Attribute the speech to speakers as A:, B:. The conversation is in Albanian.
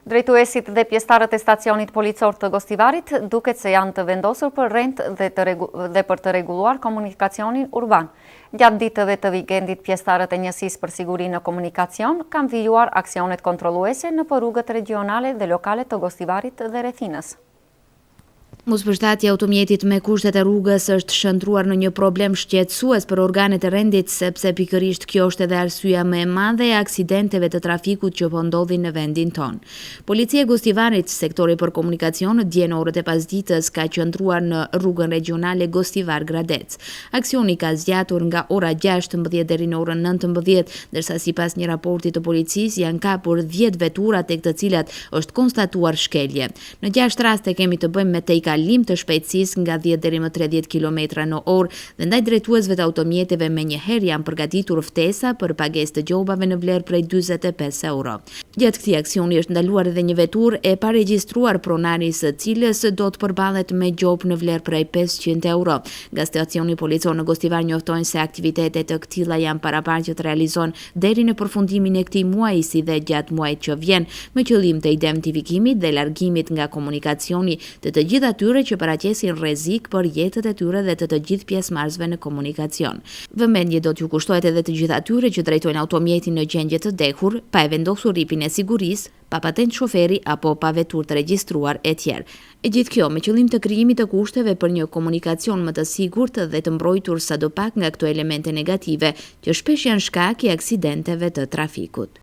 A: Drejtuesit dhe pjesëtarët e stacionit policor të Gostivarit duket se janë të vendosur për rent dhe për të rregulluar komunikacionin urban. Gjatë ditëve të vikendit, pjesëtarët e Njësisë për Siguri në Komunikacion kanë vijuar aksionet kontrolluese në rrugët regionale dhe lokale të Gostivarit dhe rrethinës.
B: Mospërshtatja e automjetit me kushtet e rrugës është shëndruar në një problem shqetësues për organet e rendit, sepse pikërisht kjo është edhe arsyeja më e madhe e aksidenteve të trafikut që po ndodhin në vendin ton. Policia e Gostivarit, sektori për komunikacion, dje në orët e pasdites ka qëndruar në rrugën regionale Gostivar-Gradec. Aksioni ka zgjatur nga ora 16 deri në orën 19, ndërsa sipas një raporti të policisë janë kapur 10 vetura tek të cilat është konstatuar shkelje. Në 6 raste kemi të bëjmë me kalim të shpejtësisë nga 10 deri më 30 km/h dhe ndaj drejtuesve të automjeteve menjëherë janë përgatitur ftesa për pagesë të gjobave në vlerë prej 45 euro. Gjatë këtij aksioni është ndaluar edhe një veturë e paregjistruar pronari së cilës do të përballet me gjobë në vlerë prej 500 euro. Nga stacioni policor në Gostivar njoftojnë se aktivitetet të këtilla janë paraparë që të realizon deri në përfundimin e këtij muaji si dhe gjatë muajit që vjen, me qëllim të identifikimit dhe largimit nga komunikacioni të të gjitha atyre që paraqesin rrezik për jetët e tyre dhe të gjithë pjesëmarrësve në komunikacion. Vëmendje do t'ju kushtohet edhe të gjithë atyre që drejtojnë automjetin në gjendje të dehur, pa e vendosur ripin e sigurisë, pa patent shoferi apo pa veturë të regjistruar e tjerë. E gjithë kjo me qëllim të krijimit të kushteve për një komunikacion më të sigurt dhe të mbrojtur sadopak nga këto elemente negative që shpesh janë shkak i aksidenteve të trafikut.